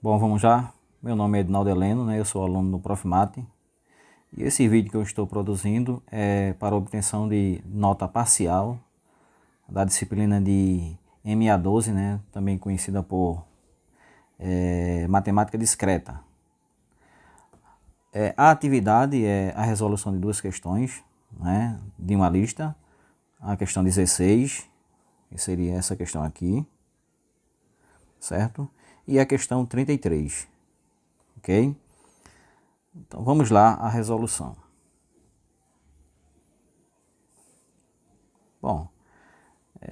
Bom, vamos lá. Meu nome é Edinaldo Heleno, né? Eu sou aluno do Profimate. E esse vídeo que eu estou produzindo é para obtenção de nota parcial da disciplina de MA12, né? Também conhecida por Matemática Discreta. A atividade é a resolução de duas questões, né? De uma lista. A questão 16, que seria essa questão aqui, certo? E a questão 33, ok? Então vamos lá à resolução. Bom,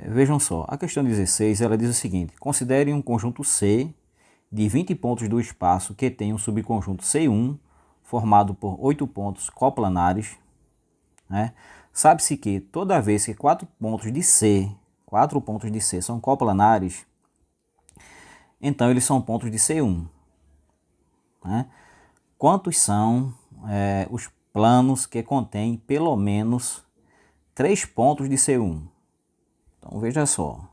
vejam só, a questão 16 ela diz o seguinte: considere um conjunto C de 20 pontos do espaço que tem um subconjunto C1 formado por 8 pontos coplanares, né? Sabe-se que toda vez que 4 pontos de C são coplanares, então eles são pontos de C1, né? Quantos são os planos que contêm pelo menos 3 pontos de C1? Então veja só,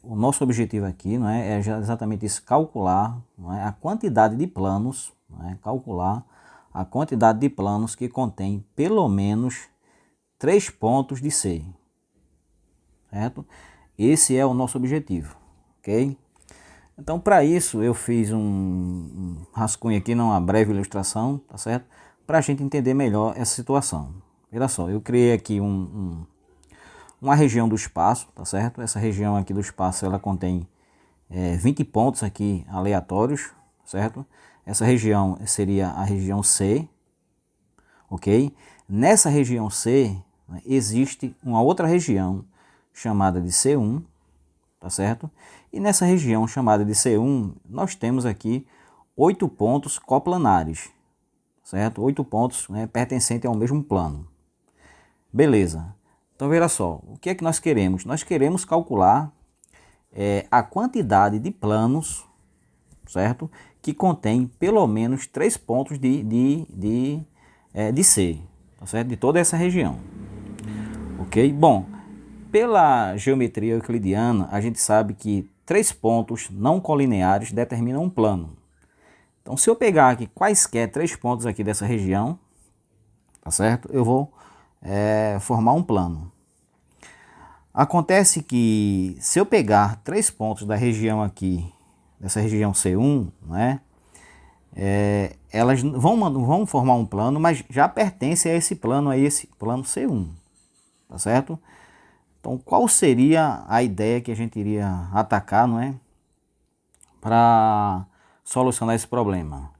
o nosso objetivo aqui não é exatamente isso, calcular, não é, a quantidade de planos, não é, calcular a quantidade de planos que contém pelo menos 3 pontos de C, certo? Esse é o nosso objetivo, ok? Então para isso eu fiz um rascunho aqui, uma breve ilustração, tá certo? Para a gente entender melhor essa situação. Olha só, eu criei aqui uma região do espaço, tá certo? Essa região aqui do espaço ela contém 20 pontos aqui aleatórios, certo? Essa região seria a região C, ok? Nessa região C, né, existe uma outra região chamada de C1, tá certo? E nessa região chamada de C1, nós temos aqui 8 pontos coplanares, certo? 8 pontos, né, pertencentes ao mesmo plano. Beleza. Então veja só, o que é que nós queremos? Nós queremos calcular a quantidade de planos, certo? Que contém pelo menos 3 pontos de C, tá certo? De toda essa região. Ok? Bom, pela geometria euclidiana, a gente sabe que 3 pontos não colineares determinam um plano. Então, se eu pegar aqui quaisquer 3 pontos aqui dessa região, tá certo? Eu vou formar um plano. Acontece que se eu pegar 3 pontos da região aqui, dessa região C1, né, elas vão formar um plano, mas já pertence a esse plano C1, tá certo? Então, qual seria a ideia que a gente iria atacar, não é, para solucionar esse problema?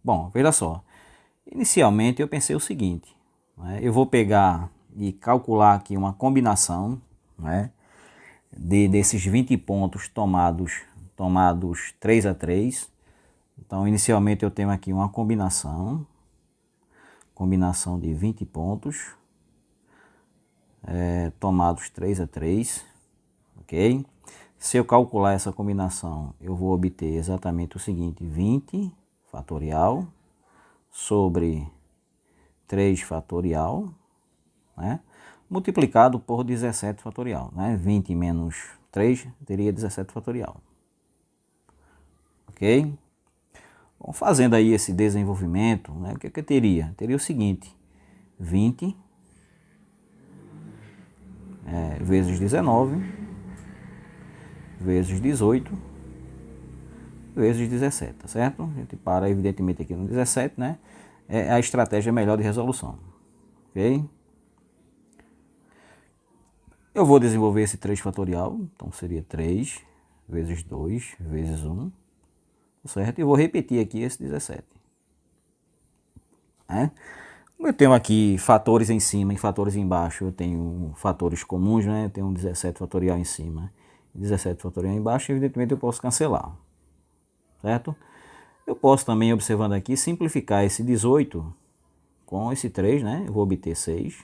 Bom, veja só, inicialmente eu pensei o seguinte, né, eu vou pegar e calcular aqui uma combinação, né, desses 20 pontos tomados 3 a 3. Então, inicialmente eu tenho aqui uma combinação de 20 pontos tomados 3 a 3, ok? Se eu calcular essa combinação, eu vou obter exatamente o seguinte: 20 fatorial sobre 3 fatorial, né, multiplicado por 17 fatorial, né? 20 menos 3 teria 17 fatorial, ok? Bom, fazendo aí esse desenvolvimento, né, o que eu teria? Teria o seguinte: 20 vezes 19 vezes 18 vezes 17, tá certo? A gente para evidentemente aqui no 17, né? É a estratégia melhor de resolução, ok? Eu vou desenvolver esse 3 fatorial, então seria 3 vezes 2 vezes 1, certo? E vou repetir aqui esse 17. Né? Como eu tenho aqui fatores em cima e fatores embaixo, eu tenho fatores comuns, né? Eu tenho um 17 fatorial em cima e 17 fatorial embaixo, evidentemente eu posso cancelar, certo? Eu posso também, observando aqui, simplificar esse 18 com esse 3, né? Eu vou obter 6.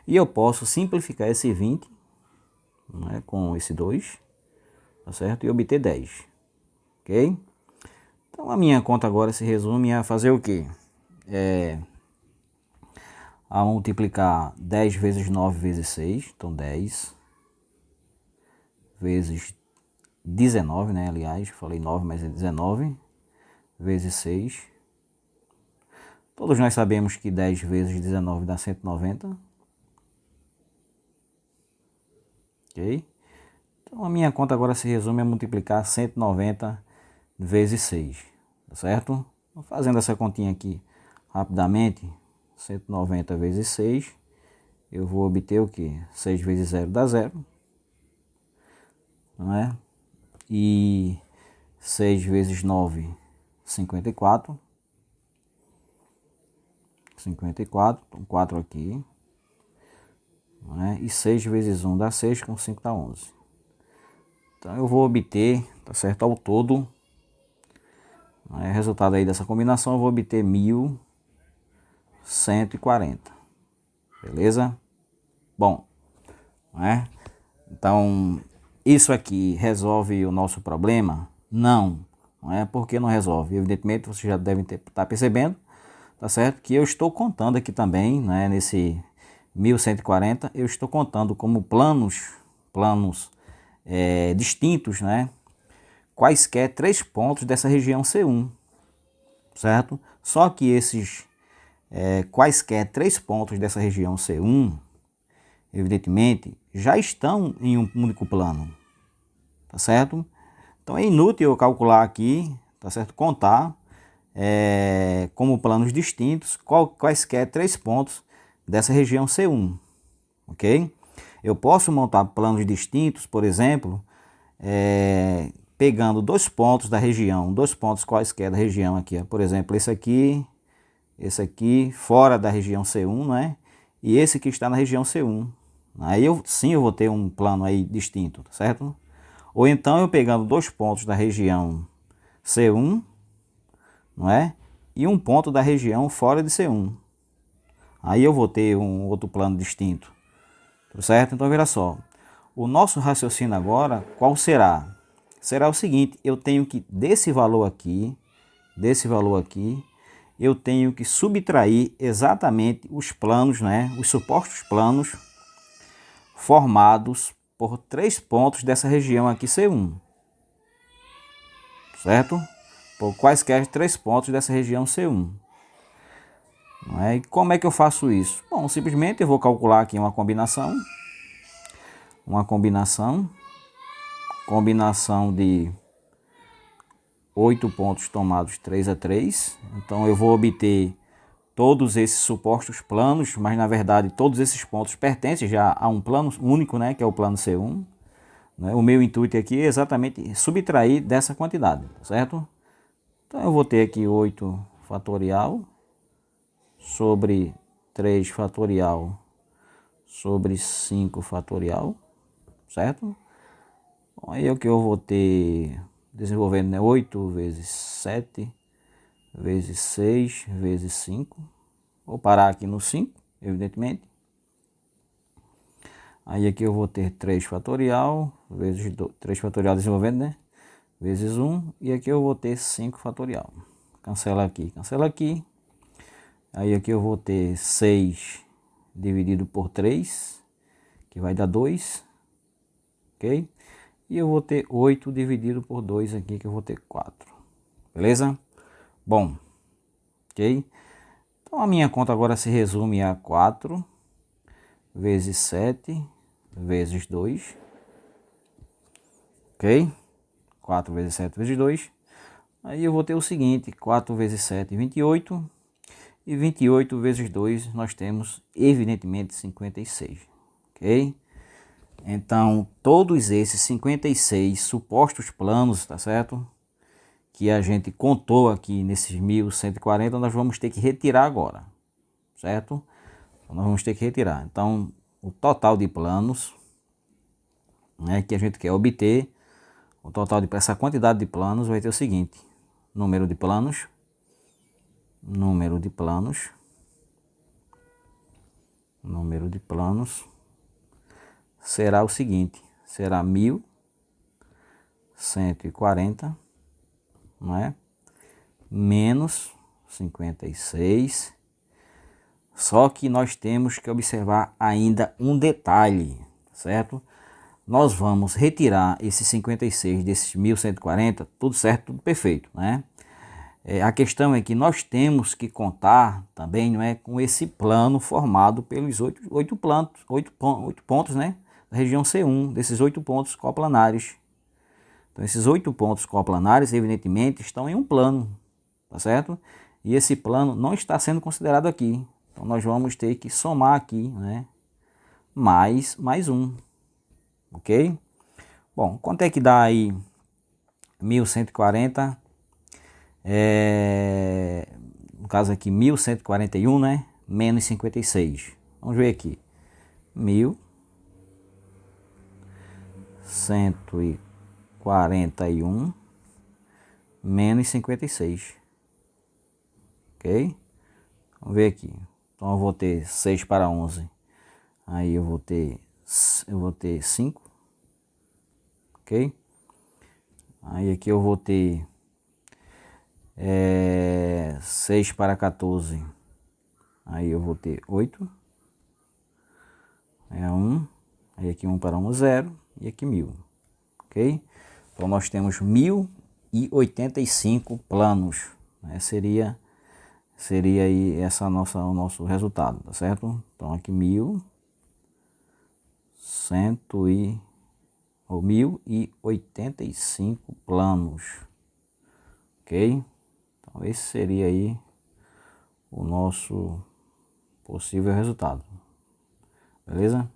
E eu posso simplificar esse 20, né, com esse 2, tá certo? E obter 10, ok? Então a minha conta agora se resume a fazer o quê? A multiplicar 10 vezes 9 vezes 6, então 10 vezes 19, né? Aliás, falei 9, mas é 19 vezes 6. Todos nós sabemos que 10 vezes 19 dá 190. Ok? Então a minha conta agora se resume a multiplicar 190 vezes 6. Tá certo? Fazendo essa continha aqui rapidamente, 190 vezes 6, eu vou obter o que? 6 vezes 0 dá 0, não é? E 6 vezes 9, 54. 54, então 4 aqui, não é? E 6 vezes 1 dá 6, com 5 dá 11. Então eu vou obter, tá certo, ao todo, é, resultado aí dessa combinação, eu vou obter 1140, beleza? Bom, né? Então, isso aqui resolve o nosso problema? Não, não é? Porque não resolve. Evidentemente, vocês já devem estar percebendo, tá certo? Que eu estou contando aqui também, né? Nesse 1140, eu estou contando como planos distintos, né? Quaisquer 3 pontos dessa região C1, certo? Só que esses quaisquer 3 pontos dessa região C1, evidentemente, já estão em um único plano, tá certo? Então é inútil eu calcular aqui, tá certo? Contar como planos distintos quaisquer 3 pontos dessa região C1, ok? Eu posso montar planos distintos, por exemplo, pegando 2 pontos da região, 2 pontos quaisquer da região aqui, ó. Por exemplo, esse aqui fora da região C1, né? E esse que está na região C1. Aí eu vou ter um plano aí distinto, certo? Ou então eu pegando 2 pontos da região C1, não é? E um ponto da região fora de C1. Aí eu vou ter um outro plano distinto, certo? Então veja só, o nosso raciocínio agora, qual será? Será o seguinte, eu tenho que desse valor aqui, eu tenho que subtrair exatamente os planos, né? Os supostos planos formados por 3 pontos dessa região aqui C1, certo? Por quaisquer 3 pontos dessa região C1. Não é? E como é que eu faço isso? Bom, simplesmente eu vou calcular aqui uma combinação de 8 pontos tomados 3 a 3. Então eu vou obter todos esses supostos planos, mas na verdade todos esses pontos pertencem já a um plano único, né, que é o plano C1. Né? O meu intuito aqui é exatamente subtrair dessa quantidade, certo? Então eu vou ter aqui 8 fatorial sobre 3 fatorial sobre 5 fatorial, certo? Bom, aí é o que eu vou ter desenvolvendo, né? 8 vezes 7 vezes 6 vezes 5. Vou parar aqui no 5, evidentemente. Aí aqui eu vou ter 3 fatorial vezes 3 fatorial desenvolvendo, né? Vezes 1. E aqui eu vou ter 5 fatorial. Cancela aqui, cancela aqui. Aí aqui eu vou ter 6 dividido por 3, que vai dar 2, ok? E eu vou ter 8 dividido por 2 aqui, que eu vou ter 4, beleza? Bom, ok? Então a minha conta agora se resume a 4 vezes 7 vezes 2, ok? 4 vezes 7 vezes 2. Aí eu vou ter o seguinte, 4 vezes 7, 28. E 28 vezes 2, nós temos, evidentemente, 56, ok? Então, todos esses 56 supostos planos, tá certo? Que a gente contou aqui nesses 1140, nós vamos ter que retirar agora, certo? Então, nós vamos ter que retirar. Então, o total de planos, né, que a gente quer obter, o total de essa quantidade de planos vai ter o seguinte: número de planos será o seguinte, será 1140, não é? Menos 56. Só que nós temos que observar ainda um detalhe, certo? nós vamos retirar esses 56 desses 1.140, tudo certo, tudo perfeito, né? A questão é que nós temos que contar também, não é, com esse plano formado pelos oito pontos, né, da região C1, desses 8 pontos coplanários. Então, esses 8 pontos coplanários, evidentemente, estão em um plano, tá certo? E esse plano não está sendo considerado aqui. Então, nós vamos ter que somar aqui, né, mais um, ok? Bom, quanto é que dá aí 1.140? No caso aqui 1.141, né? Menos 56. Vamos ver aqui. 1.141 menos 56. Ok? Vamos ver aqui. Então eu vou ter 6 para 11. Aí eu vou ter 5. Ok? Aí aqui eu vou ter 6 para 14. Aí eu vou ter 8. É 1. Aí aqui 1 para 1, 0. E aqui 1.000. Ok? Então nós temos 1.085 planos. Né? Seria aí o nosso resultado, tá certo? Então aqui 1.185 planos. Ok? Então esse seria aí o nosso possível resultado. Beleza?